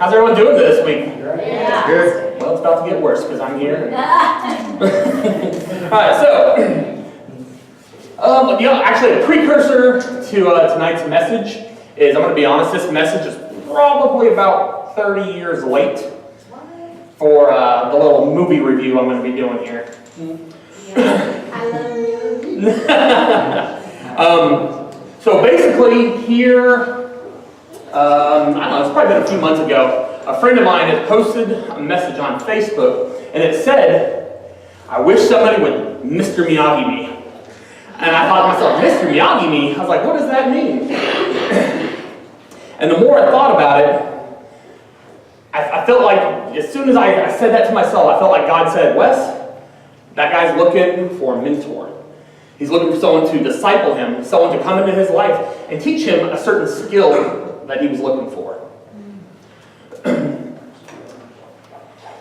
How's everyone doing this week? Yeah. Good. Well, it's about to get worse because I'm here. Alright, so, actually a precursor to tonight's message is, I'm going to be honest, this message is probably about 30 years late for the little movie review I'm going to be doing here. I love you. So basically here, I don't know, it's probably been a few months ago, a friend of mine had posted a message on Facebook, and it said, I wish somebody would Mr. Miyagi me. And I thought to myself, Mr. Miyagi me? I was like, what does that mean? And the more I thought about it, I felt like, as soon as I said that to myself, I felt like God said, Wes, that guy's looking for a mentor. He's looking for someone to disciple him, someone to come into his life and teach him a certain skill that he was looking for.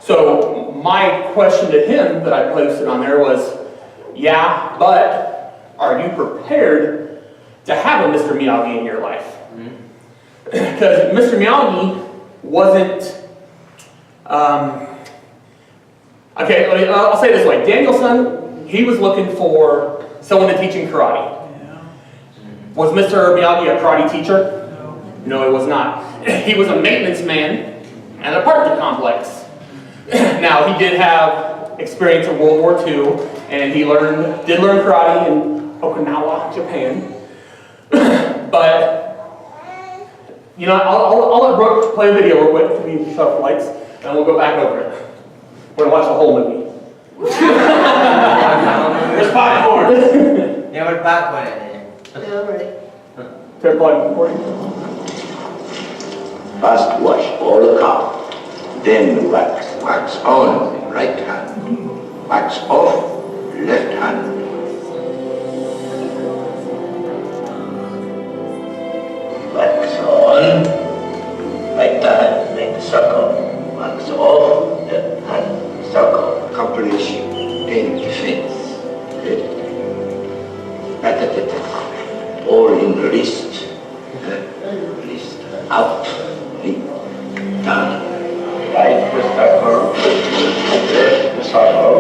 So my question to him that I posted on there was, yeah, but are you prepared to have a Mr. Miyagi in your life? Because Mr. Miyagi wasn't, okay, I'll say it this way. Daniel-san, he was looking for someone to teach him karate. Was Mr. Miyagi a karate teacher? No, he was not. He was a maintenance man at an apartment complex. Now, he did have experience in World War II, and he did learn karate in Okinawa, Japan. But, you know, I'll let Brooke play a video real quick to be shut off the lights, and we'll go back over it. We're going to watch the whole movie. There's popcorn. Yeah, we're popcorn in there. Yeah, I'm ready. Turn plug for you. First wash all the car, then wax. Wax on, right hand. Wax off, left hand. Wax on, right hand, make a circle. Wax off, left hand, circle. Accomplish in defense. All in the wrist. Wrist out. Down. Right the circle. Left the circle.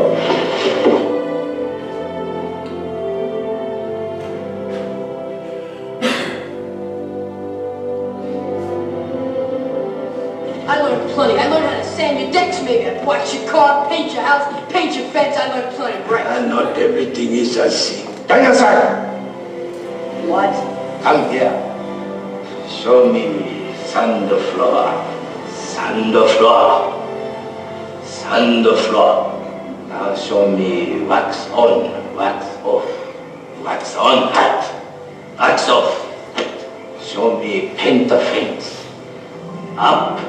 I learned plenty. I learned how to sand your decks, maybe. I wash your car, paint your house, paint your fence. I learned plenty, right? And not everything is as seen. Daniel-san! What? Come here. Show me sand floor. Sand floor. Sand floor. Now show me wax on, wax off. Wax on, hat. Wax off. Show me paint the fence. Up.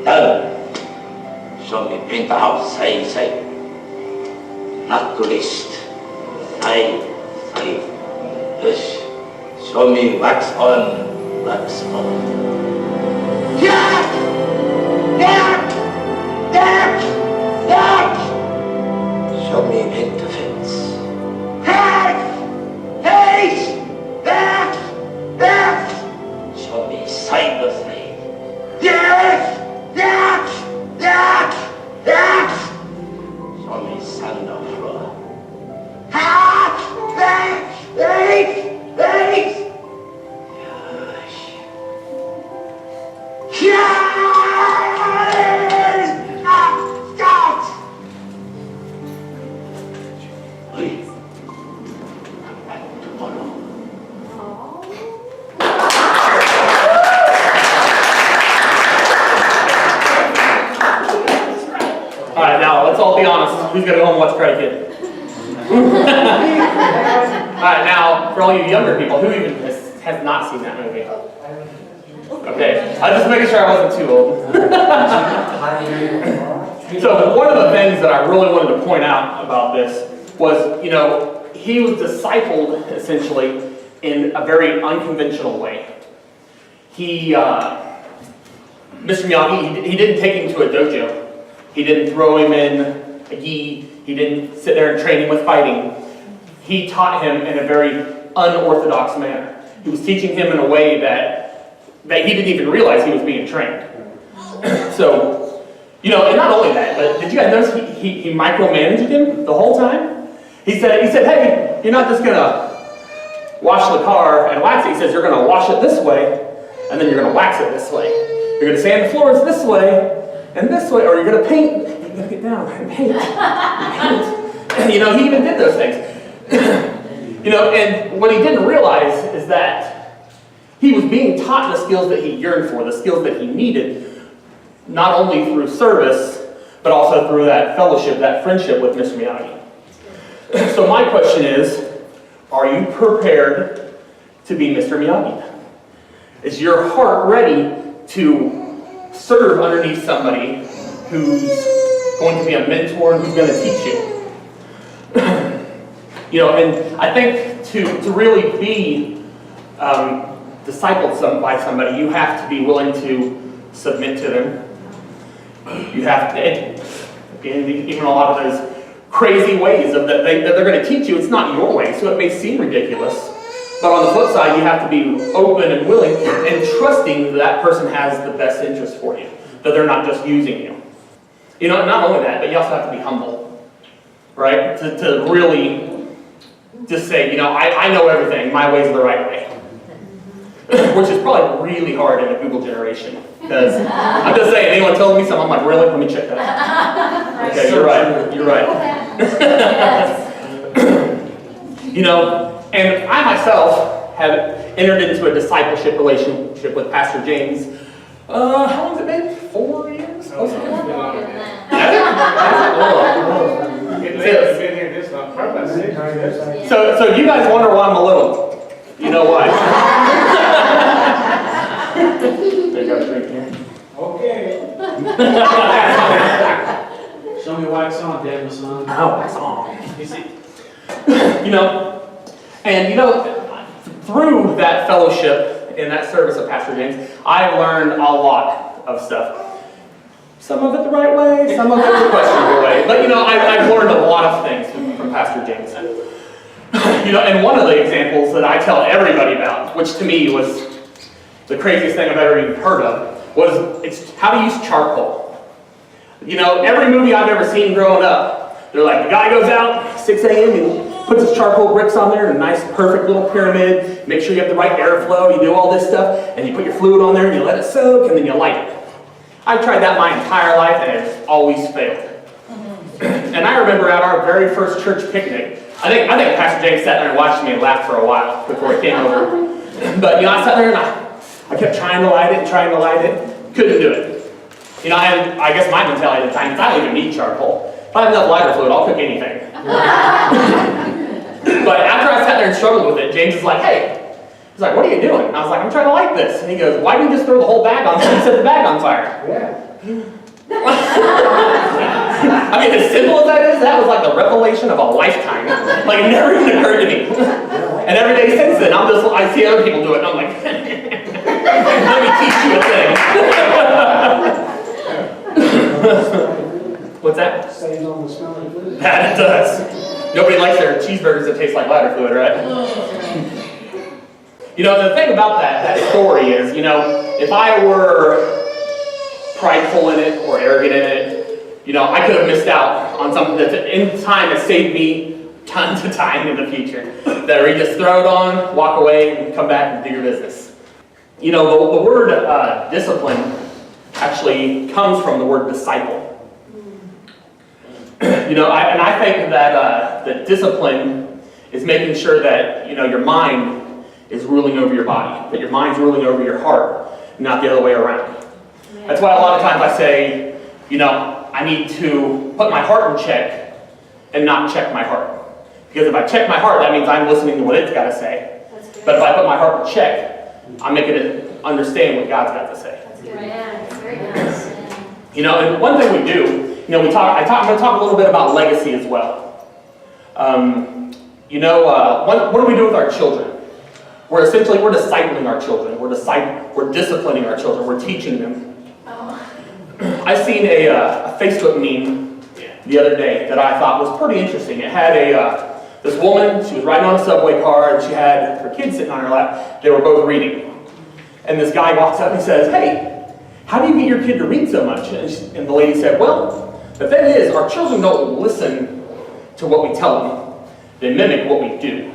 Down. Show me paint the house. Side, side. Knock wrist. Side, side. Yes. Show me wax on, wax off. Yeah! Yeah! Yeah! Yeah! Show me paint the fence. Hey! Hey! That! That! Show me side by side. Yes! That! That! That! Show me sand on floor. Hat! That! That! That! Alright, now let's all be honest. Who's going to go home and watch Karate Kid? Alright, now, for all you younger people, who even has not seen that movie? Okay, I was just making sure I wasn't too old. So one of the things that I really wanted to point out about this was, you know, he was discipled, essentially, in a very unconventional way. Mr. Miyagi, he didn't take him to a dojo. He didn't throw him in a gi. He didn't sit there and train him with fighting. He taught him in a very unorthodox manner. He was teaching him in a way that he didn't even realize he was being trained. So, and not only that, but did you guys notice he micromanaged him the whole time? He said, hey, you're not just gonna wash the car and wax it. He says, you're gonna wash it this way, and then you're gonna wax it this way. You're gonna sand the floors this way, and this way, or you're gonna paint. You're gonna get down and paint. He even did those things. And what he didn't realize is that he was being taught the skills that he yearned for, the skills that he needed, not only through service, but also through that fellowship, that friendship with Mr. Miyagi. So my question is, are you prepared to be Mr. Miyagi? Is your heart ready to serve underneath somebody who's going to be a mentor and who's going to teach you? And I think to really be discipled by somebody, you have to be willing to submit to them. You have to, and even a lot of those crazy ways that they're going to teach you, it's not your way, so it may seem ridiculous. But on the flip side, you have to be open and willing and trusting that person has the best interest for you, that they're not just using you. Not only that, but you also have to be humble, right? To really just say, I know everything, my way's the right way. Which is probably really hard in a Google generation. Because I'm just saying, anyone tells me something, I'm like, really? Let me check that out. Okay, you're right. And I myself have entered into a discipleship relationship with Pastor James. How long has it been? 4 years? It's been here this long, probably about 6 years. So you guys wonder why I'm a little. You know why? They got a drink here. Okay. Show me wax on, Daniel, son. No, that's on. Through that fellowship and that service of Pastor James, I've learned a lot of stuff. Some of it the right way, some of it the questionable way. But I've learned a lot of things from Pastor James. And one of the examples that I tell everybody about, which to me was the craziest thing I've ever even heard of, was how to use charcoal. Every movie I've ever seen growing up, they're like, the guy goes out, 6 a.m., and puts his charcoal bricks on there in a nice, perfect little pyramid, make sure you have the right airflow, you do all this stuff, and you put your fluid on there, and you let it soak, and then you light it. I've tried that my entire life, and it's always failed. And I remember at our very first church picnic, I think Pastor James sat there and watched me and laughed for a while before he came over. But I sat there and I kept trying to light it, couldn't do it. I guess my mentality at the time is I don't even need charcoal. If I have enough lighter fluid, I'll cook anything. But after I sat there and struggled with it, James is like, hey. He's like, what are you doing? And I was like, I'm trying to light this. And he goes, why didn't you just throw the whole bag on fire? He set the bag on fire. Yeah. I mean, as simple as that is, that was like the revelation of a lifetime. Like, it never even occurred to me. And every day since then, I see other people do it, and I'm like, let me teach you a thing. What's that? Saves on the smelling fluid. That it does. Nobody likes their cheeseburgers that taste like ladder fluid, right? The thing about that story is, if I were prideful in it or arrogant in it, I could have missed out on something that in time has saved me tons of time in the future. That you just throw it on, walk away, and come back and do your business. The word discipline actually comes from the word disciple. I think that discipline is making sure that your mind is ruling over your body, that your mind's ruling over your heart, not the other way around. That's why a lot of times I say, I need to put my heart in check and not check my heart. Because if I check my heart, that means I'm listening to what it's got to say. But if I put my heart in check, I'm making it understand what God's got to say. That's good. Yeah, very nice. And one thing we do, I'm going to talk a little bit about legacy as well. What do we do with our children? We're discipling our children. We're disciplining our children. We're teaching them. I seen a Facebook meme the other day that I thought was pretty interesting. It had this woman, she was riding on a subway car, and she had her kids sitting on her lap. They were both reading. And this guy walks up and says, hey, how do you get your kid to read so much? And the lady said, well, the thing is, our children don't listen to what we tell them. They mimic what we do.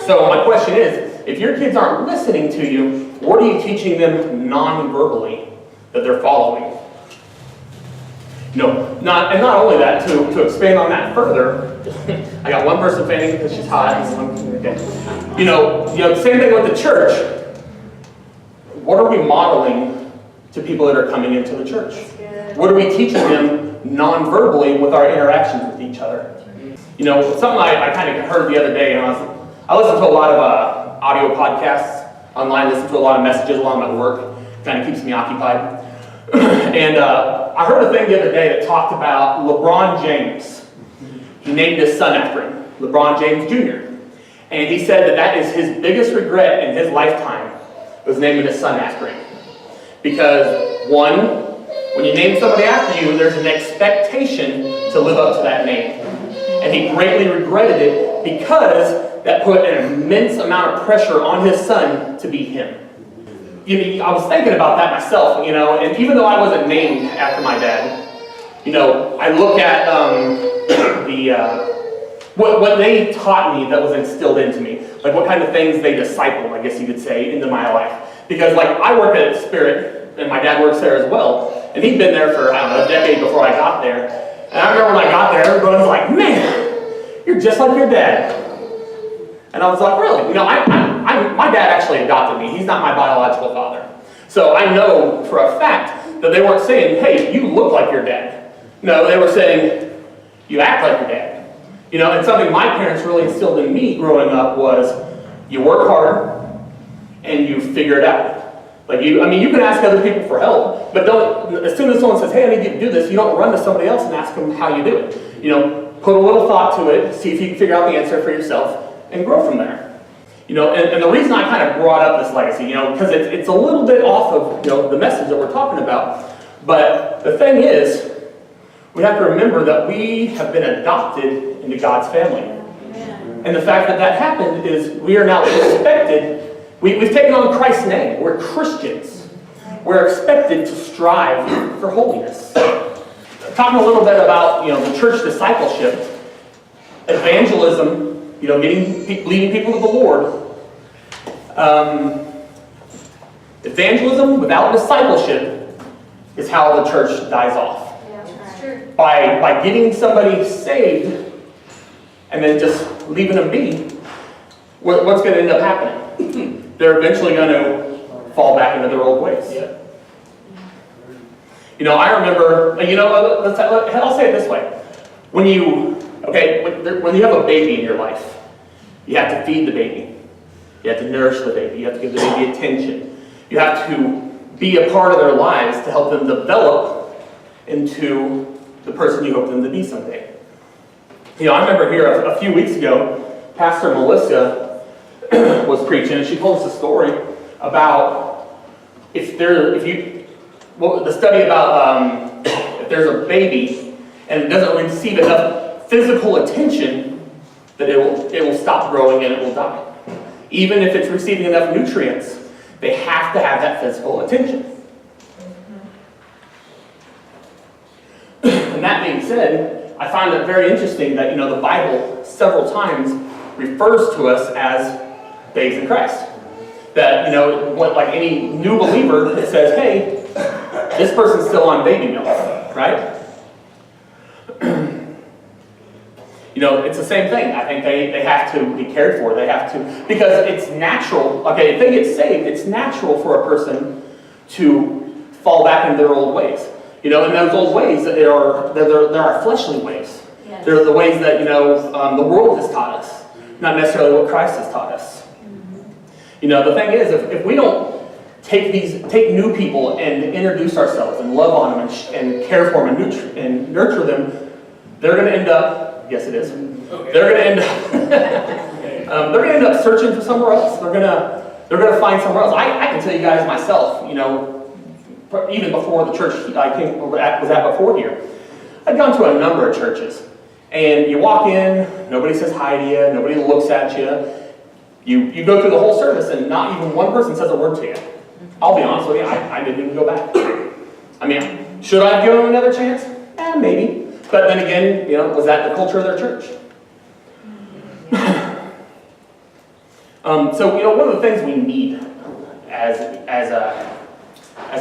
So my question is, if your kids aren't listening to you, what are you teaching them non-verbally that they're following? Not only that, to expand on that further, I got one person fainting because she's hot. Okay. Same thing with the church. What are we modeling to people that are coming into the church? What are we teaching them non-verbally with our interactions with each other? Something I kind of heard the other day, and I listen to a lot of audio podcasts online, listen to a lot of messages while I'm at work. Kind of keeps me occupied. And I heard a thing the other day that talked about LeBron James. He named his son after him, LeBron James Jr. And he said that is his biggest regret in his lifetime, was naming his son after him. Because, one, when you name somebody after you, there's an expectation to live up to that name. And he greatly regretted it because that put an immense amount of pressure on his son to be him. I was thinking about that myself, and even though I wasn't named after my dad, I look at what they taught me that was instilled into me, like what kind of things they discipled, I guess you could say, into my life. Because I work at Spirit, and my dad works there as well, and he'd been there for, a decade before I got there. And I remember when I got there, everybody was like, man, you're just like your dad. And I was like, really? My dad actually adopted me. He's not my biological father. So I know for a fact that they weren't saying, hey, you look like your dad. No, they were saying, you act like your dad. And something my parents really instilled in me growing up was, you work hard and you figure it out. You can ask other people for help, but as soon as someone says, hey, I need you to do this, you don't run to somebody else and ask them how you do it. Put a little thought to it, see if you can figure out the answer for yourself, and grow from there. And the reason I kind of brought up this legacy, because it's a little bit off of, the message that we're talking about. But the thing is, we have to remember that we have been adopted into God's family. And the fact that that happened is we are now expected, we've taken on Christ's name. We're Christians. We're expected to strive for holiness. Talking a little bit about, the church discipleship, evangelism, leading people to the Lord. Evangelism without discipleship is how the church dies off. Yeah, that's true. By getting somebody saved and then just leaving them be, what's going to end up happening? They're eventually going to fall back into their old ways. Yeah. I remember, I'll say it this way. When you have a baby in your life, you have to feed the baby. You have to nourish the baby. You have to give the baby attention. You have to be a part of their lives to help them develop into the person you hope them to be someday. I remember here a few weeks ago, Pastor Melissa was preaching, and she told us a story about the study about if there's a baby and it doesn't receive enough physical attention, that it will stop growing and it will die. Even if it's receiving enough nutrients, they have to have that physical attention. And that being said, I find it very interesting that the Bible several times refers to us as babes in Christ. That like any new believer, it says, hey, this person's still on baby milk, right? It's the same thing. I think they have to be cared for. They have to, because it's natural. Okay, if they get saved, it's natural for a person to fall back into their old ways. And those old ways, there are fleshly ways. Yes. They're the ways that the world has taught us, not necessarily what Christ has taught us. The thing is, if we don't take new people and introduce ourselves and love on them and care for them and nurture them, they're going to end up. Yes, it is. Okay. They're going to end up searching for somewhere else. They're going to find somewhere else. I can tell you guys myself. Even before the church was at before here, I'd gone to a number of churches, and you walk in, nobody says hi to you, nobody looks at you. You go through the whole service, and not even one person says a word to you. I'll be honest with you, I didn't even go back. I mean, should I give them another chance? Maybe. But then again, was that the culture of their church? So, one of the things we need as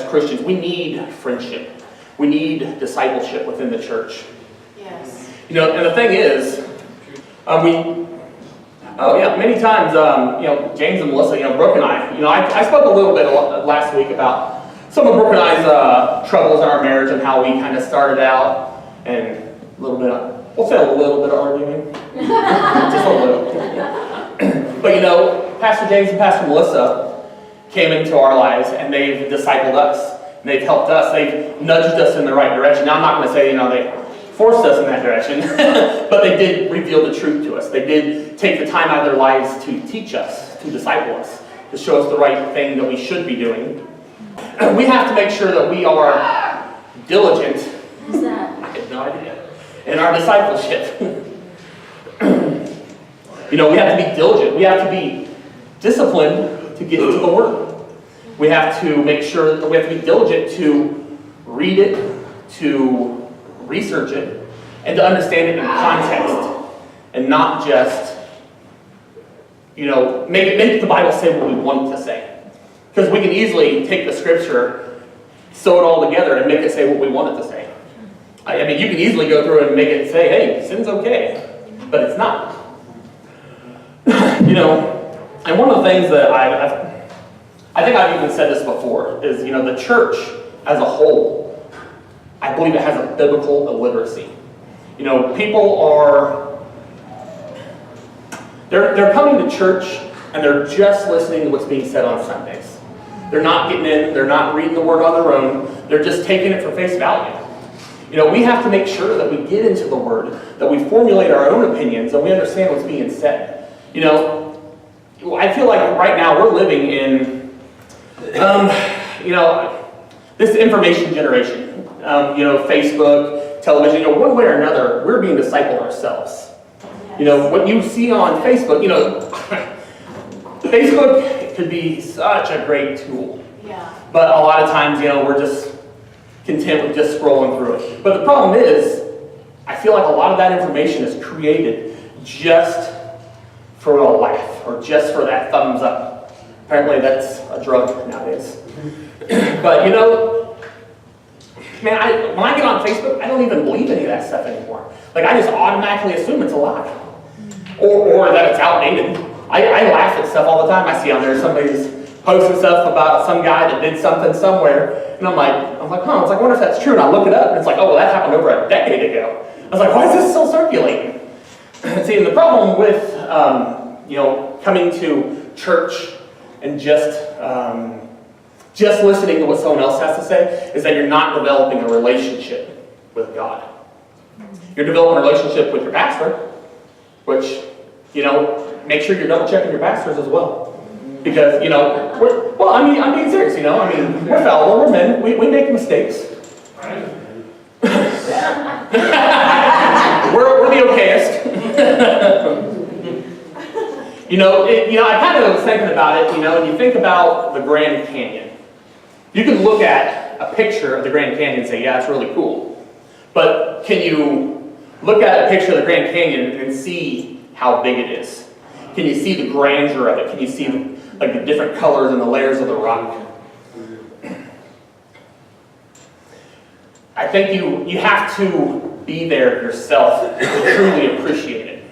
Christians, we need friendship. We need discipleship within the church. Yes. And the thing is, many times, James and Melissa, Brooke and I spoke a little bit last week about some of Brooke and I's troubles in our marriage and how we kind of started out, and a little bit of arguing. Just a little. But Pastor James and Pastor Melissa came into our lives and they've discipled us. And they've helped us. They've nudged us in the right direction. Now, I'm not going to say, they forced us in that direction, but they did reveal the truth to us. They did take the time out of their lives to teach us, to disciple us, to show us the right thing that we should be doing. We have to make sure that we are diligent. Who's that? I have no idea. In our discipleship. We have to be diligent. We have to be disciplined to get into the Word. We have to make sure that we have to be diligent to read it, to research it, and to understand it in context, and not just, make the Bible say what we want it to say. Because we can easily take the Scripture, sew it all together, and make it say what we want it to say. I mean, you can easily go through and make it say, hey, sin's okay, but it's not. And one of the things that I think I've even said this before, is, the church as a whole, I believe it has a biblical illiteracy. People are, they're coming to church and they're just listening to what's being said on Sundays. They're not getting in, they're not reading the Word on their own, they're just taking it for face value. We have to make sure that we get into the Word, that we formulate our own opinions, and we understand what's being said. I feel like right now we're living in this information generation, Facebook, television, one way or another, we're being discipled ourselves. What you see on Facebook, Facebook could be such a great tool. Yeah. But a lot of times, we're just content with just scrolling through it. But the problem is, I feel like a lot of that information is created just for a laugh, or just for that thumbs up. Apparently that's a drug nowadays. But when I get on Facebook, I don't even believe any of that stuff anymore. Like, I just automatically assume it's a lie. Or that it's outdated. I laugh at stuff all the time I see on there. Somebody's posting stuff about some guy that did something somewhere, and I'm like, I wonder if that's true, and I look it up, and it's like, oh, well, that happened over a decade ago. I was like, why is this still circulating? See, and the problem with, coming to church and just listening to what someone else has to say is that you're not developing a relationship with God. You're developing a relationship with your pastor, which, make sure you're double checking your pastors as well. Because, I'm being serious, we're fallible, we're men, we make mistakes. we're the okayest. I kind of was thinking about it, and you think about the Grand Canyon. You can look at a picture of the Grand Canyon and say, yeah, it's really cool. But can you look at a picture of the Grand Canyon and see how big it is? Can you see the grandeur of it? Can you see the different colors and the layers of the rock? I think you have to be there yourself to truly appreciate it.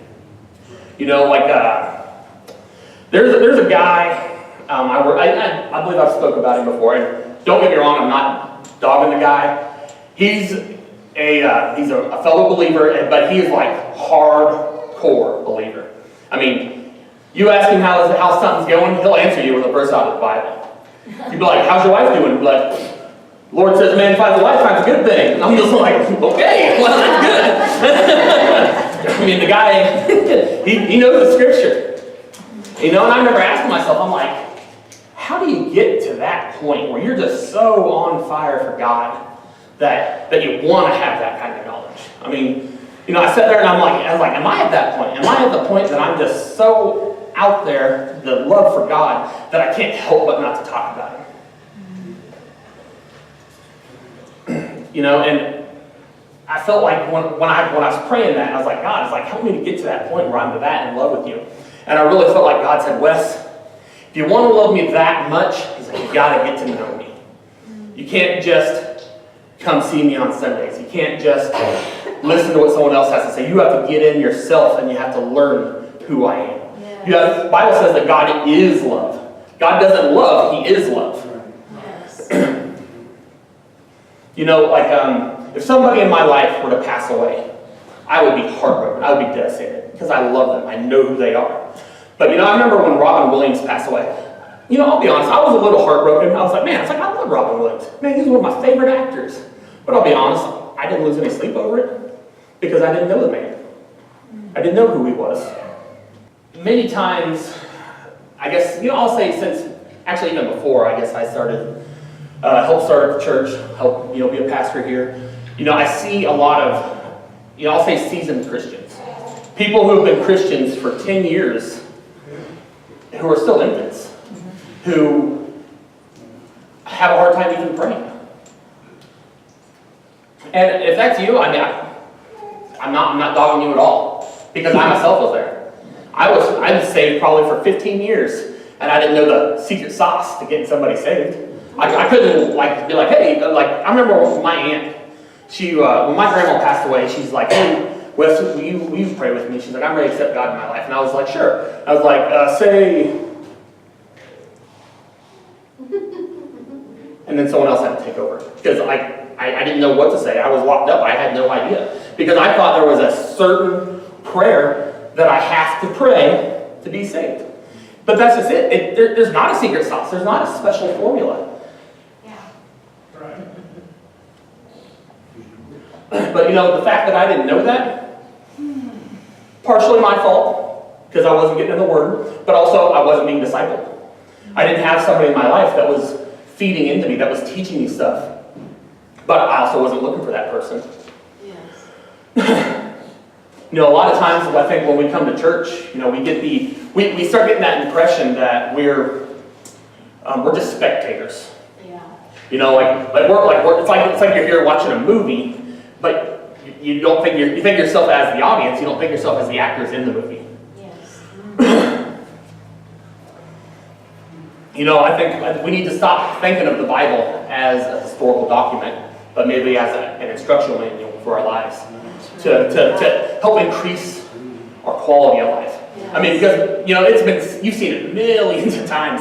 There's a guy, I believe I've spoke about him before, and don't get me wrong, I'm not dogging the guy. He's a fellow believer, but he is like hardcore believer. I mean, you ask him how something's going, he'll answer you with a verse out of the Bible. You'd be like, how's your wife doing? He'd be like, Lord says a man finds a wife, finds a good thing. And I'm just like, okay, well, that's good. I mean, the guy, he knows the scripture. And I remember asking myself, I'm like, how do you get to that point where you're just so on fire for God that you want to have that kind of knowledge? I mean, I sat there and I was like, am I at that point? Am I at the point that I'm just so out there, the love for God, that I can't help but not to talk about Him? You know, and I felt like when I was praying that, I was like, God, it's like, help me to get to that point where I'm that in love with you. And I really felt like God said, Wes, if you want to love me that much, he's like, you got to get to know me. You can't just come see me on Sundays. You can't just listen to what someone else has to say. You have to get in yourself and you have to learn who I am. Yes. You know, the Bible says that God is love. God doesn't love, he is love. Yes. You know, like if somebody in my life were to pass away, I would be heartbroken. I would be devastated because I love them. I know who they are. But you know, I remember when Robin Williams passed away. You know, I'll be honest, I was a little heartbroken. I was like, man, it's like I love Robin Williams. Man, he's one of my favorite actors. But I'll be honest, I didn't lose any sleep over it because I didn't know the man. I didn't know who he was. Many times, I guess, you know, I'll say since, actually even before, I guess I started, helped start at the church, helped, you know, be a pastor here. You know, I see a lot of, you know, I'll say seasoned Christians. People who have been Christians for 10 years who are still infants, who have a hard time even praying. And if that's you, I mean, I'm not dogging you at all, because I myself was there. I was saved probably for 15 years, and I didn't know the secret sauce to getting somebody saved. I couldn't like be like, hey, like I remember my aunt. She when my grandma passed away, she's like, hey, Wes, will you pray with me? She's like, I'm ready to accept God in my life, and I was like, sure. I was like, say. And then someone else had to take over because I didn't know what to say. I was locked up. I had no idea because I thought there was a certain prayer that I have to pray to be saved. But that's just it. There's not a secret sauce. There's not a special formula. Yeah. But you know, the fact that I didn't know that, partially my fault because I wasn't getting in the Word, but also I wasn't being discipled. I didn't have somebody in my life that was feeding into me, that was teaching me stuff. But I also wasn't looking for that person. Yes. You know, a lot of times I think when we come to church, you know, we start getting that impression that we're just spectators. Yeah. You know, it's like you're here watching a movie, but you don't think you think yourself as the audience. You don't think yourself as the actors in the movie. Yes. You know, I think we need to stop thinking of the Bible as a historical document, but maybe as an instructional manual for our lives to help increase our quality of life. Yes. I mean, because, you know, you've seen it millions of times.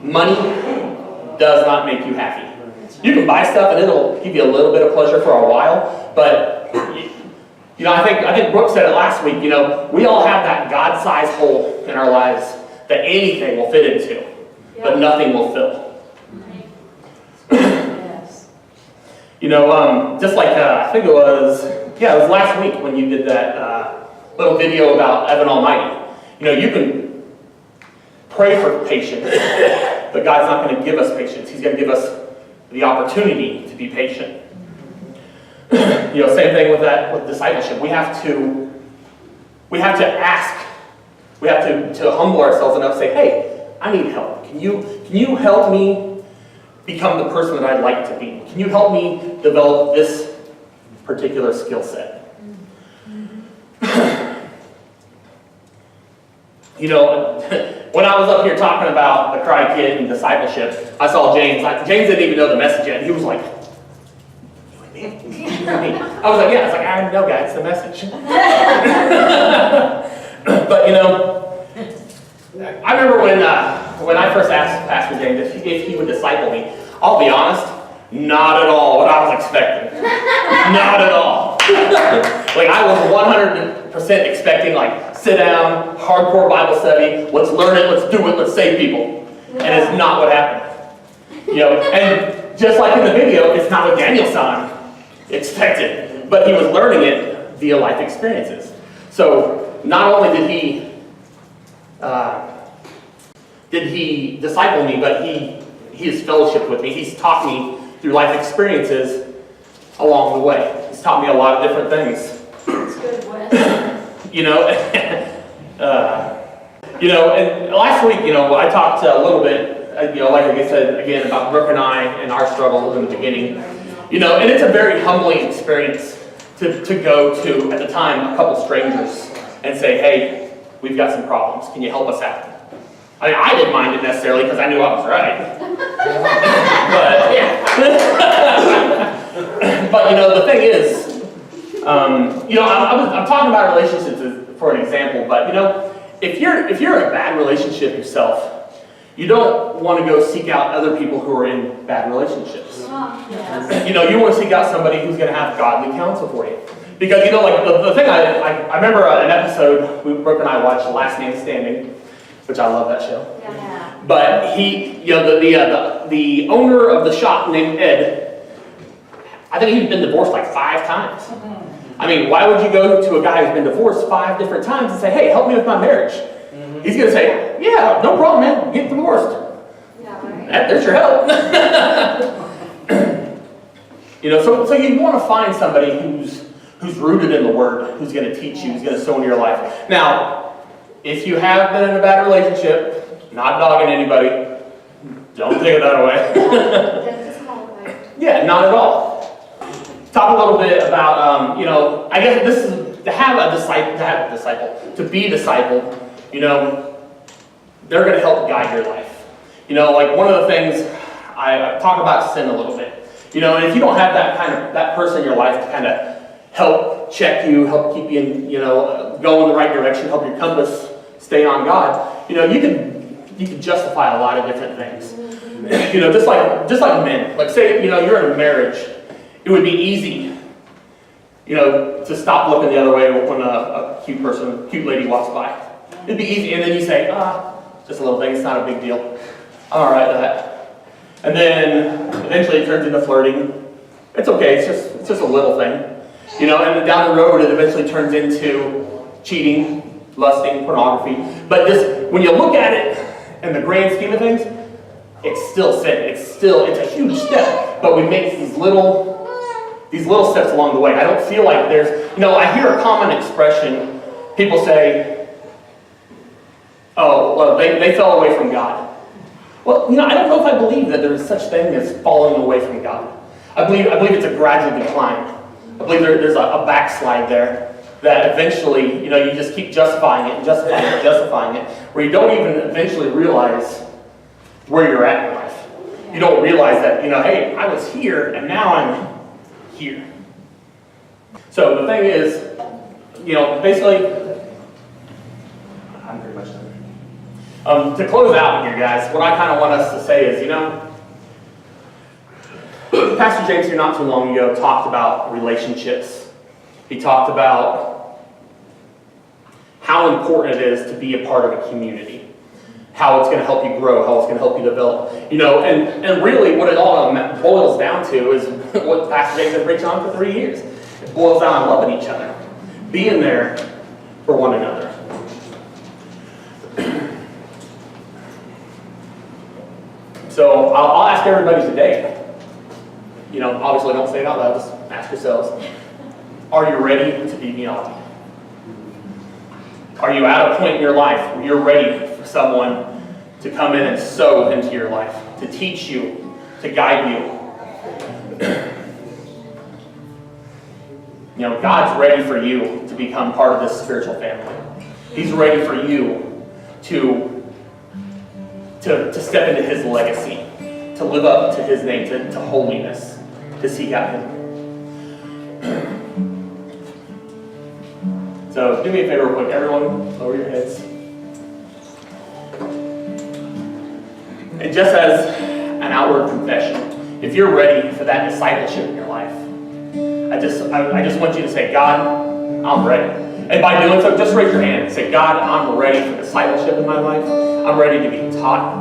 Money does not make you happy. You can buy stuff and it'll give you a little bit of pleasure for a while, but you know, I think Brooke said it last week, you know, we all have that God-sized hole in our lives that anything will fit into. But nothing will fill. Yes. You know, just like, I think it was last week when you did that little video about Evan Almighty. You know, you can pray for patience, but God's not going to give us patience. He's going to give us the opportunity to be patient. You know, same thing with discipleship. We have to ask. We have to humble ourselves enough to say, hey, I need help. Can you help me become the person that I'd like to be? Can you help me develop this particular skill set? You know, when I was up here talking about the Karate Kid and discipleship, I saw James. James didn't even know the message yet. He was like, I was like, yeah. I was like, I know, guys, it's the message. But you know, I remember when I first asked Pastor James if he would disciple me. I'll be honest, not at all what I was expecting. Not at all. Like I was 100% expecting like sit down, hardcore Bible study, let's learn it, let's do it, let's save people. And it's not what happened. You know, and just like in the video, it's not what Daniel-san expected, but he was learning it via life experiences. So not only did he disciple me, but he has fellowshiped with me. He's taught me through life experiences along the way. He's taught me a lot of different things. That's good, Wes. You know, and last week, you know, I talked a little bit, you know, like I said again about Brooke and I and our struggle in the beginning. You know, and it's a very humbling experience to go to, at the time, a couple strangers and say, hey, we've got some problems. Can you help us out? I mean, I didn't mind it necessarily because I knew I was right. But you know, the thing is, you know, I'm talking about relationships for an example, but you know, if you're in a bad relationship yourself, you don't want to go seek out other people who are in bad relationships. Yes. You know, you want to seek out somebody who's going to have godly counsel for you. Because, you know, like the thing I remember an episode, Brooke and I watched Last Man Standing, which I love that show. Yeah. But he, you know, the owner of the shop named Ed, I think he's been divorced like 5 times. I mean, why would you go to a guy who's been divorced 5 different times and say, hey, help me with my marriage? He's going to say, yeah, no problem, man, get divorced. Yeah, right. There's your help. You know, so you want to find somebody who's rooted in the Word, who's going to teach you, who's going to sow into your life. Now, if you have been in a bad relationship, not dogging anybody, don't take it that way. That's a small thing. Yeah, not at all. Talk a little bit about, you know, I guess this is, to be a disciple, you know, they're going to help guide your life. You know, like one of the things, I talk about sin a little bit. You know, and if you don't have that person in your life to kind of help check you, help keep you in, you know, go in the right direction, help your compass stay on God, you know, you can justify a lot of different things. You know, just like men. Like say, you know, you're in a marriage, it would be easy, you know, to stop looking the other way when a cute lady walks by. It'd be easy, and then you say, just a little thing, it's not a big deal. I'm all right with that. And then eventually it turns into flirting. It's okay, it's just a little thing. You know, and then down the road it eventually turns into cheating, lusting, pornography. But just when you look at it in the grand scheme of things, it's still sin. It's a huge step. But we make these little steps along the way. I don't feel like there's, you know, I hear a common expression. People say, oh, well, they fell away from God. Well, you know, I don't know if I believe that there's such thing as falling away from God. I believe it's a gradual decline. I believe there's a backslide there that eventually, you know, you just keep justifying it, where you don't even eventually realize where you're at in life. You don't realize that, you know, hey, I was here and now I'm here. So the thing is, you know, basically, I'm pretty much done. To close out here, guys, what I kind of want us to say is, you know, Pastor James here not too long ago talked about relationships. He talked about how important it is to be a part of a community, how it's going to help you grow, how it's going to help you develop. You know, and really what it all boils down to is what Pastor James has been preaching on for 3 years. It boils down to loving each other, being there for one another. So I'll ask everybody today, you know, obviously don't say it out loud, just ask yourselves, are you ready to be beyond? Are you at a point in your life where you're ready for someone to come in and sow into your life, to teach you, to guide you? You know, God's ready for you to become part of this spiritual family. He's ready for you to step into His legacy, to live up to His name, to holiness, to seek out Him. So do me a favor real quick, everyone, lower your heads. And just as an outward confession, if you're ready for that discipleship in your life, I just want you to say, God, I'm ready. And by doing so, just raise your hand and say, God, I'm ready for discipleship in my life. I'm ready to be taught.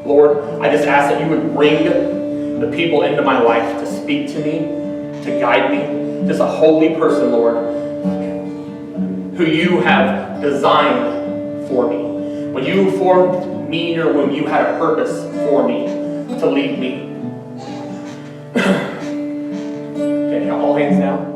Lord, I just ask that you would bring the people into my life to speak to me, to guide me. Just a holy person, Lord, who you have designed for me. When you formed me in your womb, you had a purpose for me to lead me. Okay, all hands down.